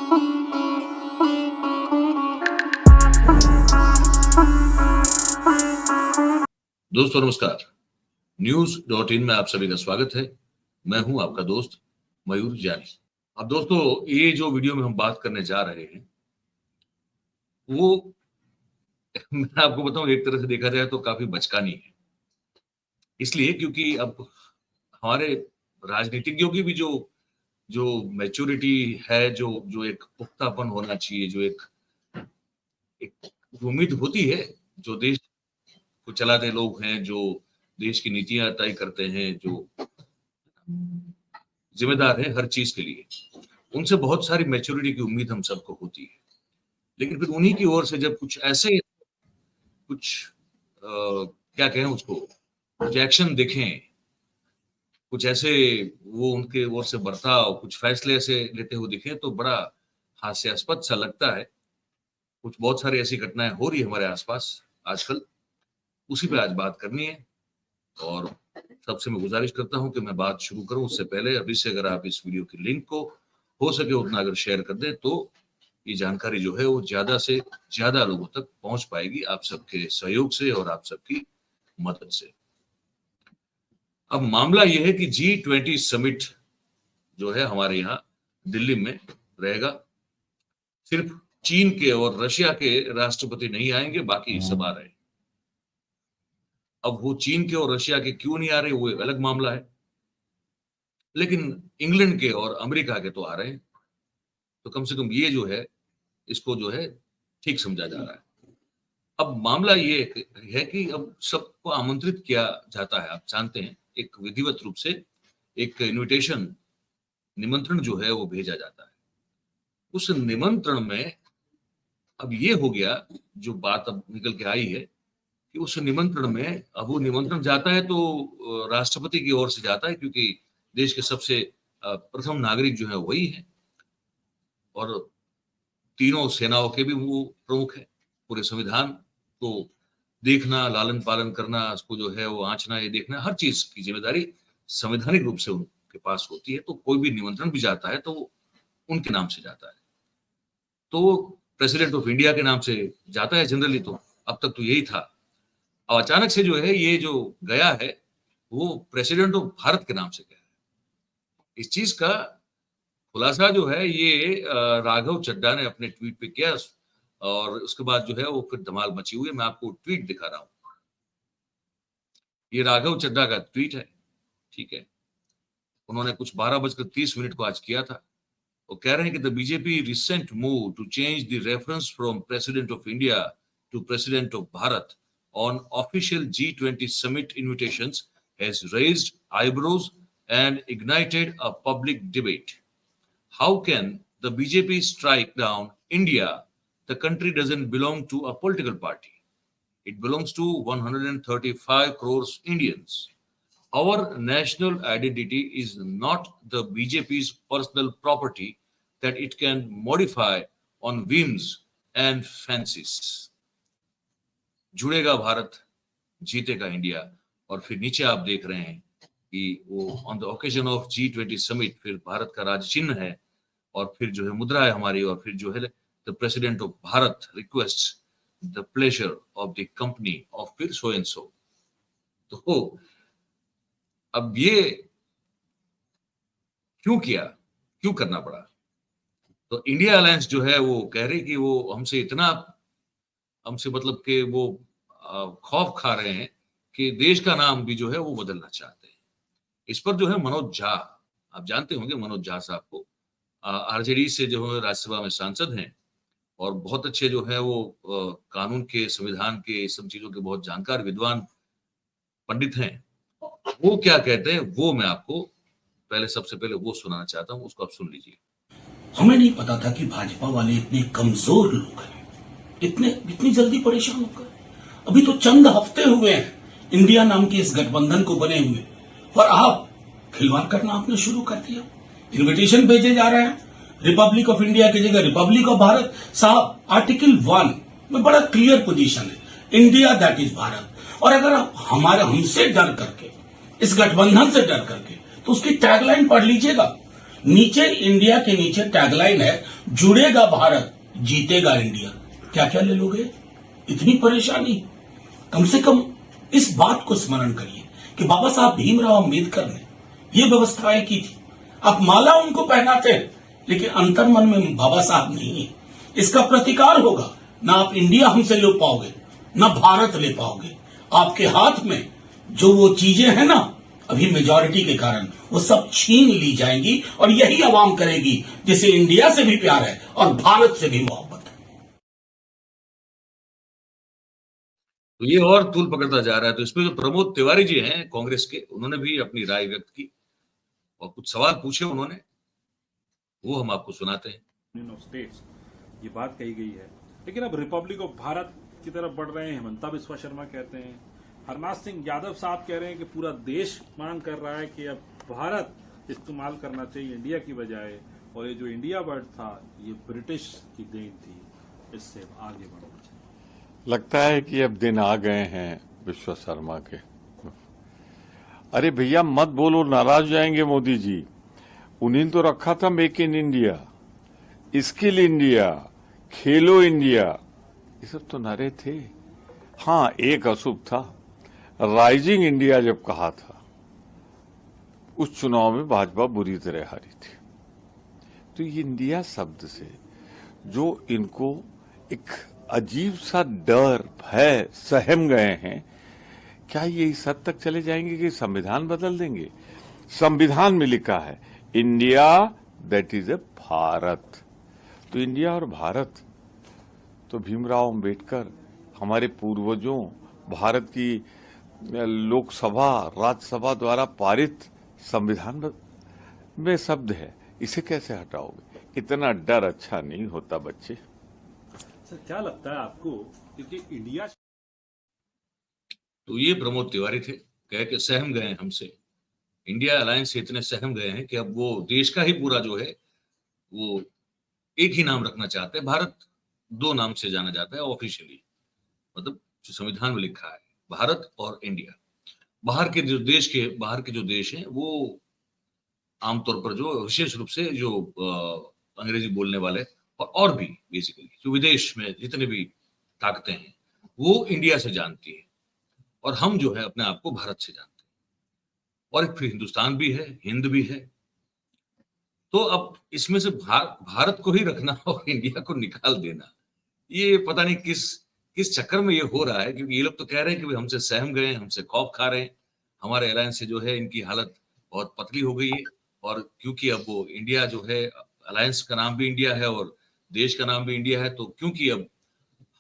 दोस्तों नमस्कार। न्यूज.in में आप सभी का स्वागत है। मैं हूं आपका दोस्त मयूर जानी। अब दोस्तों, ये जो वीडियो में हम बात करने जा रहे हैं वो मैं आपको बताऊं, एक तरह से देखा जाए तो काफी बचकानी है। इसलिए क्योंकि अब हमारे राजनीतिज्ञों की भी जो जो मैच्योरिटी है, जो जो एक पुख्तापन होना चाहिए, जो एक एक उम्मीद होती है, जो देश को चलाते लोग हैं, जो देश की नीतियां तय करते हैं, जो जिम्मेदार है हर चीज के लिए, उनसे बहुत सारी मैच्योरिटी की उम्मीद हम सबको होती है। लेकिन फिर उन्हीं की ओर से जब कुछ ऐसे कुछ क्या कहें उसको, कुछ एक्शन दिखें, कुछ ऐसे वो उनके ओर से बर्ताव, कुछ फैसले ऐसे लेते हुए दिखें, तो बड़ा हास्यास्पद सा लगता है। कुछ बहुत सारी ऐसी घटनाएं हो रही है हमारे आसपास आजकल, उसी पे आज बात करनी है। और सबसे मैं गुजारिश करता हूं कि मैं बात शुरू करूं उससे पहले अभी से अगर आप इस वीडियो की लिंक को हो सके उतना अगर शेयर कर दें, तो ये जानकारी जो है वो ज्यादा से ज्यादा लोगों तक पहुंच पाएगी, आप सबके सहयोग से और आप सबकी मदद से। अब मामला यह है कि G20 समिट जो है हमारे यहाँ दिल्ली में रहेगा। सिर्फ चीन के और रशिया के राष्ट्रपति नहीं आएंगे, बाकी सब आ रहे हैं। अब वो चीन के और रशिया के क्यों नहीं आ रहे, वो एक अलग मामला है, लेकिन इंग्लैंड के और अमेरिका के तो आ रहे हैं। तो कम से कम ये जो है, इसको जो है ठीक समझा जा रहा है। अब मामला ये है कि अब सबको आमंत्रित किया जाता है, आप जानते हैं, एक विधिवत रूप से एक इनविटेशन, निमंत्रण जो है वो भेजा जाता है। उस निमंत्रण में अब ये हो गया, जो बात अब निकल के आई है कि उस निमंत्रण में, अब वो निमंत्रण जाता है तो राष्ट्रपति की ओर से जाता है, क्योंकि देश के सबसे प्रथम नागरिक जो है वही है, और तीनों सेनाओं के भी वो प्रमुख है। पूरे संविधान को देखना, लालन पालन करना, उसको जो है वो आंचना, ये देखना, हर चीज की जिम्मेदारी संवैधानिक रूप से उनके पास होती है। तो कोई भी निमंत्रण भी जाता है तो वो उनके नाम से जाता है, तो प्रेसिडेंट ऑफ इंडिया के नाम से जाता है जनरली। तो अब तक तो यही था। अब अचानक से जो है ये जो गया है वो प्रेसिडेंट ऑफ भारत के नाम से गया है। इस चीज का खुलासा जो है ये राघव चड्ढा ने अपने ट्वीट पे किया, और उसके बाद जो है वो फिर धमाल मची हुई है। मैं आपको ट्वीट दिखा रहा हूं, ये राघव चड्ढा का ट्वीट है, ठीक है। उन्होंने कुछ 12:30 को आज किया था। वो कह रहे हैं कि the BJP recent move to change the reference from President of India to President of Bharat on official G20 summit invitations has raised eyebrows and ignited a public debate. How can the BJP strike down India? The country doesn't belong to a political party. It belongs to 135 crores Indians. Our national identity is not the BJP's personal property that it can modify on whims and fancies. जुड़ेगा भारत, जीतेगा India. और फिर नीचे आप देख रहे हैं कि वो on the occasion of G20 summit, फिर भारत का राज चिन्ह है, और फिर जो है मुद्रा है हमारी, और फिर जो है the president of Bharat request the pleasure of the company of फिर सो एंड सो। तो अब ये क्यों किया, क्यों करना पड़ा? तो इंडिया अलायंस जो है वो कह रही कि वो हमसे मतलब कि वो खौफ खा रहे हैं कि देश का नाम भी जो है वो बदलना चाहते हैं। इस पर जो है मनोज झा, आप जानते होंगे मनोज झा साहब को, आरजेडी से जो है राज्यसभा में सांसद हैं, और बहुत अच्छे जो है वो कानून के, संविधान के, सब चीजों के बहुत जानकार विद्वान पंडित हैं। वो क्या कहते हैं वो मैं आपको सबसे पहले वो सुनाना चाहता हूँ, उसको आप सुन लीजिए। हमें नहीं पता था कि भाजपा वाले इतने कमजोर लोग हैं, इतनी जल्दी परेशान होकर। अभी तो चंद हफ्ते हुए हैं इंडिया नाम के इस गठबंधन को बने हुए, और आप खिलवाड़ करना आपने शुरू कर दिया। इनविटेशन भेजे जा रहे हैं, रिपब्लिक ऑफ इंडिया की जगह रिपब्लिक ऑफ भारत। साहब, आर्टिकल 1 में बड़ा क्लियर पोजीशन है, इंडिया दैट इज भारत। और अगर आप हमसे डर करके, इस गठबंधन से डर करके, तो उसकी टैगलाइन पढ़ लीजिएगा, नीचे इंडिया के नीचे टैगलाइन है, जुड़ेगा भारत जीतेगा इंडिया। क्या क्या ले लोगे? इतनी परेशानी? कम से कम इस बात को स्मरण करिए कि बाबा साहब भीमराव अंबेडकर ने ये व्यवस्थाएं की थी। आप माला उनको पहनाते हैं, लेकिन अंतर्मन में बाबा साहब नहीं है। इसका प्रतिकार होगा। ना आप इंडिया हमसे ले पाओगे, ना भारत ले पाओगे। आपके हाथ में जो वो चीजें हैं ना, अभी मेजॉरिटी के कारण वो सब छीन ली जाएंगी, और यही आवाम करेगी जिसे इंडिया से भी प्यार है और भारत से भी मोहब्बत है। तो ये और तूल पकड़ता जा रहा है। तो इसमें जो प्रमोद तिवारी जी हैं कांग्रेस के, उन्होंने भी अपनी राय व्यक्त की और कुछ सवाल पूछे उन्होंने, वो हम आपको सुनाते हैं। यूनियन ऑफ स्टेट्स ये बात कही गई है, लेकिन अब रिपब्लिक ऑफ भारत की तरफ बढ़ रहे हैं। हेमंता बिस्वा शर्मा कहते हैं, हरनाथ सिंह यादव साहब कह रहे हैं कि पूरा देश मांग कर रहा है कि अब भारत इस्तेमाल करना चाहिए इंडिया की बजाय, और ये जो इंडिया वर्ड था ये ब्रिटिश की देन थी, इससे आगे बढ़ना चाहिए। लगता है कि अब दिन आ गए हैं विश्व शर्मा के। अरे भैया मत बोलो, नाराज हो जाएंगे मोदी जी। उन्हें तो रखा था make in India, skill India, Khelo India, ये सब तो नारे थे। हाँ, एक अशुभ था, राइजिंग इंडिया जब कहा था, उस चुनाव में भाजपा बुरी तरह हारी थी। तो ये इंडिया शब्द से जो इनको एक अजीब सा डर, भय सहम गए हैं, क्या ये इस हद तक चले जाएंगे कि संविधान बदल देंगे? संविधान में लिखा है India that is a Bharat. तो इंडिया और भारत तो भीमराव अंबेडकर, हमारे पूर्वजों, भारत की लोकसभा, राज्यसभा द्वारा पारित संविधान में शब्द है। इसे कैसे हटाओगे? इतना डर अच्छा नहीं होता बच्चे। सर क्या लगता है आपको, क्योंकि इंडिया तो ये प्रमोद तिवारी थे, कह के सहम गए हैं हमसे, इंडिया अलायंस से इतने सहम गए हैं कि अब वो देश का ही पूरा जो है वो एक ही नाम रखना चाहते हैं। भारत दो नाम से जाना जाता है ऑफिशियली, मतलब जो संविधान में लिखा है, भारत और इंडिया। बाहर के जो देश हैं वो आमतौर पर जो विशेष रूप से जो अंग्रेजी बोलने वाले और भी बेसिकली जो विदेश में जितने भी ताकतें हैं वो इंडिया से जानती है, और हम जो है अपने आप को भारत से जानते हैं। और एक फिर हिंदुस्तान भी है, हिंद भी है। तो अब इसमें से भारत को ही रखना और इंडिया को निकाल देना, ये पता नहीं किस चक्कर में ये हो रहा है। क्योंकि ये लोग तो कह रहे हैं कि हमसे सहम गए, हमसे खौफ खा रहे हैं, हमारे अलायंस से जो है इनकी हालत बहुत पतली हो गई है। और क्योंकि अब वो इंडिया जो है, अलायंस का नाम भी इंडिया है और देश का नाम भी इंडिया है, तो क्योंकि अब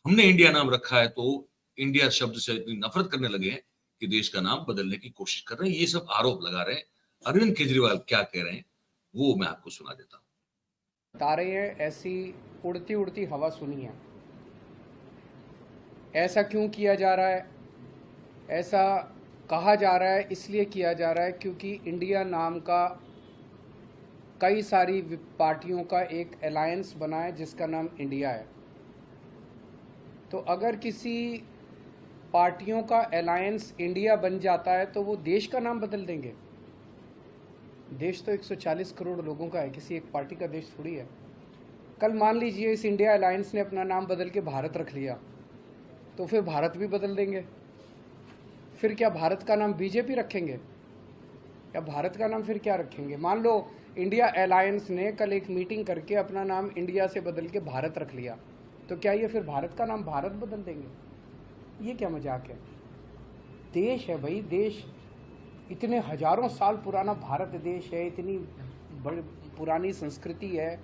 हमने इंडिया नाम रखा है तो इंडिया शब्द से इतनी नफरत करने लगे हैं कि देश का नाम बदलने की कोशिश कर रहे हैं। ये सब आरोप लगा रहे हैं। अरविंद केजरीवाल क्या कह रहे हैं वो मैं आपको सुना देता हूँ। बता रहे हैं ऐसी उड़ती उड़ती हवा सुनी है। ऐसा क्यों किया जा रहा है? ऐसा कहा जा रहा है, इसलिए किया जा रहा है क्योंकि इंडिया नाम का कई सारी पार्टियों का एक अलायंस बना है जिसका नाम इंडिया है। तो अगर किसी पार्टियों का अलायंस इंडिया बन जाता है तो वो देश का नाम बदल देंगे। देश तो 140 करोड़ लोगों का है, किसी एक पार्टी का देश थोड़ी है। कल मान लीजिए इस इंडिया अलायंस ने अपना नाम बदल के भारत रख लिया, तो फिर भारत भी बदल देंगे। फिर क्या भारत का नाम बीजेपी रखेंगे या भारत का नाम फिर क्या रखेंगे? मान लो इंडिया अलायंस ने कल एक मीटिंग करके अपना नाम इंडिया से बदल के भारत रख लिया, तो क्या ये फिर भारत का नाम भारत बदल देंगे? ये क्या मजाक है? देश है भाई, देश इतने हजारों साल पुराना भारत देश है, इतनी बड़ी पुरानी संस्कृति है,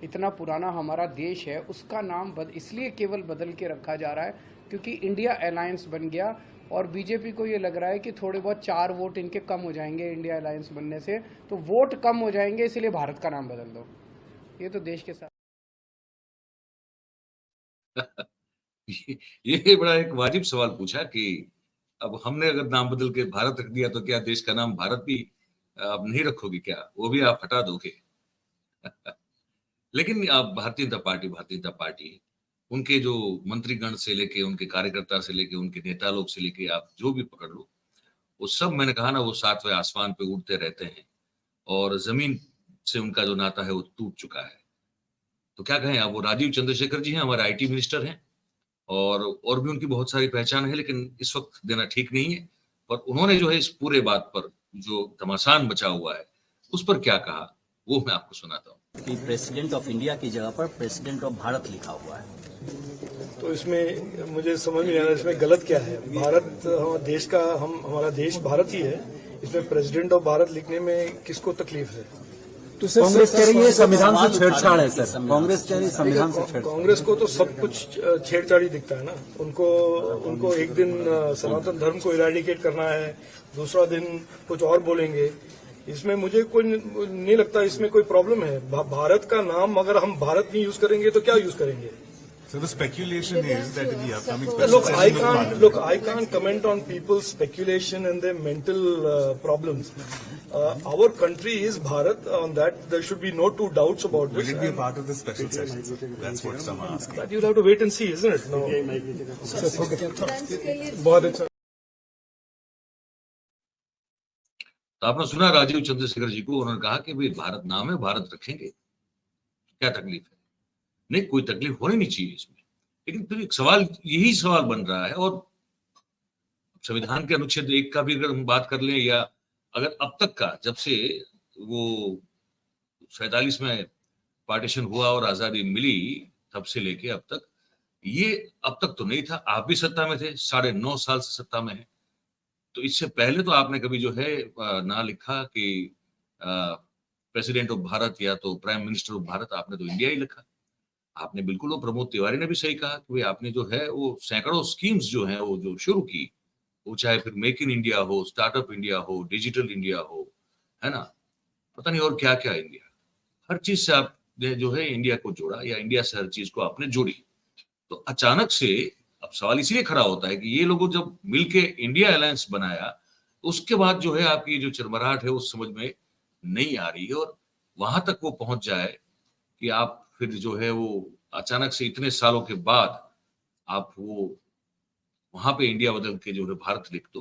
इतना पुराना हमारा देश है, उसका नाम इसलिए केवल बदल के रखा जा रहा है क्योंकि इंडिया अलायंस बन गया और बीजेपी को ये लग रहा है कि थोड़े बहुत 4 वोट इनके कम हो जाएंगे इंडिया अलायंस बनने से, तो वोट कम हो जाएंगे इसलिए भारत का नाम बदल दो। ये तो देश के साथ ये बड़ा एक वाजिब सवाल पूछा कि अब हमने अगर नाम बदल के भारत रख दिया तो क्या देश का नाम भारत भी आप नहीं रखोगे? क्या वो भी आप हटा दोगे? लेकिन आप भारतीय जनता पार्टी उनके जो मंत्रीगण से लेके, उनके कार्यकर्ता से लेके, उनके नेता लोग से लेके, आप जो भी पकड़ लो, वो सब मैंने कहा ना, वो 7वें आसमान पे उड़ते रहते हैं और जमीन से उनका जो नाता है वो टूट चुका है। तो क्या कहें, अब वो राजीव चंद्रशेखर जी हैं, हमारे आईटी मिनिस्टर हैं, और भी उनकी बहुत सारी पहचान है, लेकिन इस वक्त देना ठीक नहीं है। पर उन्होंने जो है इस पूरे बात पर जो घमासान बचा हुआ है उस पर क्या कहा वो मैं आपको सुनाता हूँ। कि प्रेसिडेंट ऑफ इंडिया की जगह पर प्रेसिडेंट ऑफ भारत लिखा हुआ है। तो इसमें मुझे समझ में नहीं आ रहा इसमें गलत क्या है। भारत हमारा देश भारत ही है, इसमें प्रेसिडेंट ऑफ भारत लिखने में किसको तकलीफ है? कांग्रेस कह रही है संविधान से छेड़छाड़ है सर। कांग्रेस कह रही है संविधान से छेड़छाड़। कांग्रेस को तो सब कुछ छेड़छाड़ी दिखता है ना। उनको एक दिन सनातन धर्म को इरेडिकेट करना है, दूसरा दिन कुछ और बोलेंगे। इसमें मुझे कोई नहीं लगता इसमें कोई प्रॉब्लम है। भारत का नाम अगर हम भारत नहीं यूज करेंगे तो क्या यूज करेंगे? So the speculation is that in the upcoming special I can't comment on people's speculation and their mental problems. Our country is Bharat. On that, there should be no two doubts about this. Will it be a part of the special session? That's what some are asking. That you'll have to wait and see, isn't it? No. बहुत अच्छा। तो आपने सुना राजीव चंद्रशेखर जी को, उन्होंने कहा कि भाई भारत नाम है, भारत रखेंगे, क्या तकलीफ है? नहीं, कोई तकलीफ होनी नहीं चाहिए इसमें। लेकिन फिर एक सवाल, यही सवाल बन रहा है, और संविधान के अनुच्छेद 1 का भी अगर हम बात कर लें, या अगर अब तक का, जब से वो 47 में पार्टीशन हुआ और आजादी मिली तब से लेके अब तक, ये अब तक तो नहीं था। आप भी सत्ता में थे, 9.5 साल से सत्ता में है। तो इससे पहले तो आपने कभी जो है ना लिखा कि प्रेसिडेंट ऑफ भारत या तो प्राइम मिनिस्टर ऑफ भारत, आपने तो इंडिया ही लिखा। आपने बिल्कुल, वो प्रमोद तिवारी ने भी सही कहा कि भाई आपने जो है वो सैकड़ों स्कीम्स जो हैं वो जो शुरू की, वो चाहे फिर मेक इन इंडिया हो, स्टार्टअप इंडिया हो, डिजिटल इंडिया हो, है ना, पता नहीं और क्या क्या इंडिया, हर चीज से आपने जो है इंडिया को जोड़ा, या इंडिया से हर चीज को आपने जोड़ी। तो अचानक से अब सवाल इसलिए खड़ा होता है कि ये लोगों जब मिलके इंडिया अलायंस बनाया, तो उसके बाद जो है आपकी जो चरमराहट है वो समझ में नहीं आ रही है, और वहां तक वो पहुंच जाए कि आप फिर जो है वो अचानक से इतने सालों के बाद आप वो वहां पे इंडिया बदल के जो है भारत लिख दो।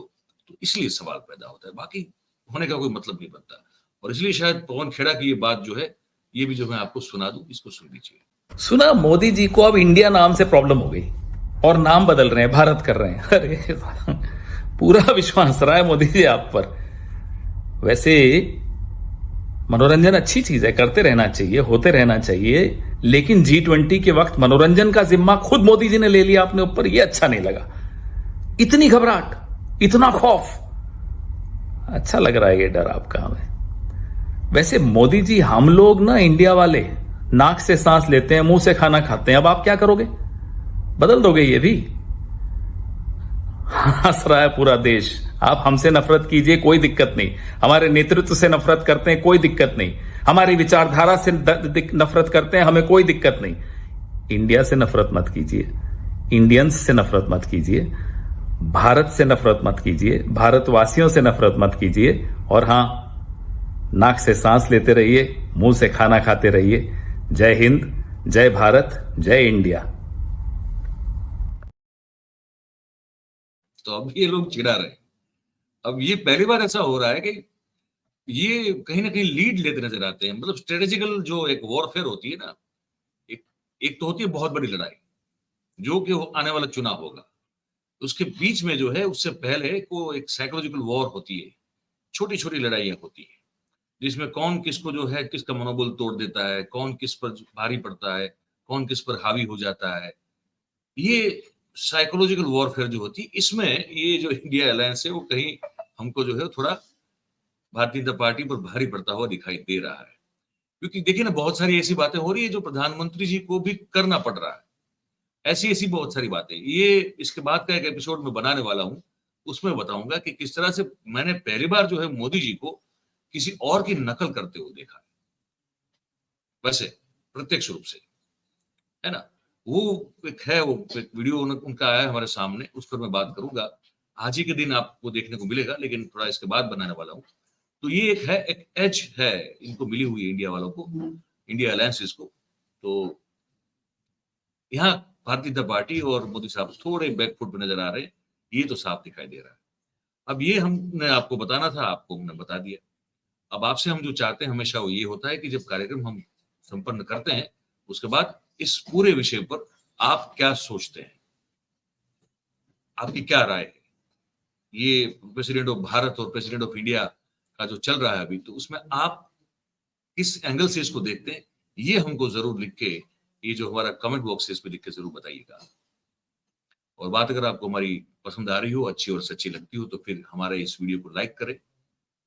तो इसलिए सवाल पैदा होता है, बाकी होने का कोई मतलब नहीं बनता। और इसलिए शायद पवन खेड़ा की ये बात जो है, ये भी जो मैं आपको सुना दूं, इसको सुन लीजिए। सुना, मोदी जी को अब इंडिया नाम से प्रॉब्लम हो गई और नाम बदल रहे हैं, भारत कर रहे हैं। अरे पूरा विश्वास रहा है मोदी जी आप पर। वैसे मनोरंजन अच्छी चीज है, करते रहना चाहिए, होते रहना चाहिए, लेकिन G20 के वक्त मनोरंजन का जिम्मा खुद मोदी जी ने ले लिया अपने ऊपर, ये अच्छा नहीं लगा। इतनी घबराहट, इतना खौफ, अच्छा लग रहा है ये डर आपका हमें। वैसे मोदी जी, हम लोग ना इंडिया वाले नाक से सांस लेते हैं, मुंह से खाना खाते हैं। अब आप क्या करोगे? बदल दोगे ये भी? हंस रहा है पूरा देश। आप हमसे नफरत कीजिए, कोई दिक्कत नहीं। हमारे नेतृत्व से नफरत करते हैं, कोई दिक्कत नहीं। हमारी विचारधारा से नफरत करते हैं, हमें कोई दिक्कत नहीं। इंडिया से नफरत मत कीजिए, इंडियंस से नफरत मत कीजिए, भारत से नफरत मत कीजिए, भारतवासियों से नफरत मत कीजिए। और हां, नाक से सांस लेते रहिए, मुंह से खाना खाते रहिए। जय हिंद, जय भारत, जय इंडिया। तो अब ये लोग चिढ़ा रहे हैं। अब ये पहली बार ऐसा हो रहा है कि ये कहीं ना कहीं लीड लेते नजर आते हैं। मतलब स्ट्रेटेजिकल जो एक वॉरफेयर होती है ना, एक तो होती है बहुत बड़ी लड़ाई जो कि आने वाला चुनाव होगा, उसके बीच में जो है उससे पहले को एक साइकोलॉजिकल वॉर होती है, छोटी छोटी लड़ाइयां होती है, जिसमें कौन किसको जो है किसका मनोबल तोड़ देता है, कौन किस पर भारी पड़ता है, कौन किस पर हावी हो जाता है। ये साइकोलॉजिकल वॉरफेयर जो होती है, इसमें ये जो इंडिया अलायंस है वो कहीं हमको जो है थोड़ा भारतीय जनता पार्टी पर भारी पड़ता हुआ दिखाई दे रहा है। क्योंकि देखिए ना, बहुत सारी ऐसी बातें हो रही है जो प्रधानमंत्री जी को भी करना पड़ रहा है। ऐसी ऐसी बहुत सारी बातें, ये इसके बाद का एक एपिसोड में बनाने वाला हूं, उसमें बताऊंगा कि किस तरह से मैंने पहली बार जो है मोदी जी को किसी और की नकल करते हुए देखा, वैसे प्रत्यक्ष रूप से, है ना। वो एक है, वो एक वीडियो उनका आया हमारे सामने, उस पर मैं बात करूंगा। आज ही के दिन आपको देखने को मिलेगा, लेकिन थोड़ा इसके बाद बनाने वाला हूं। तो ये एक है, एक एज है इनको मिली हुई है इंडिया वालों को, इंडिया अलायंसेस को। तो यहाँ भारतीय जनता पार्टी और मोदी साहब थोड़े बैकफुट पे नजर आ रहे हैं, ये तो साफ दिखाई दे रहा है। अब ये हमने आपको बताना था, आपको हमने बता दिया। अब आपसे हम जो चाहते हैं हमेशा वो ये होता है कि जब कार्यक्रम हम संपन्न करते हैं उसके बाद इस पूरे विषय पर आप क्या सोचते हैं, आपकी क्या राय है। ये प्रेसिडेंट ऑफ भारत और प्रेसिडेंट ऑफ इंडिया का जो चल रहा है अभी, तो उसमें आप किस एंगल से इसको देखते हैं, ये हमको जरूर लिख के, ये जो हमारा कमेंट बॉक्स है इस पे लिख के जरूर बताइएगा। और बात अगर आपको हमारी पसंद आ रही हो, अच्छी और सच्ची लगती हो, तो फिर हमारे इस वीडियो को लाइक करें,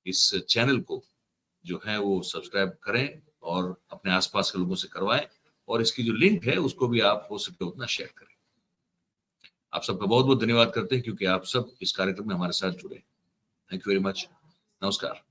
इस चैनल को जो है वो सब्सक्राइब करें और अपने आसपास के लोगों से करवाएं, और इसकी जो लिंक है उसको भी आप हो सके उतना शेयर करें। आप सबका बहुत बहुत धन्यवाद करते हैं क्योंकि आप सब इस कार्यक्रम में हमारे साथ जुड़े। Thank you very much. नमस्कार।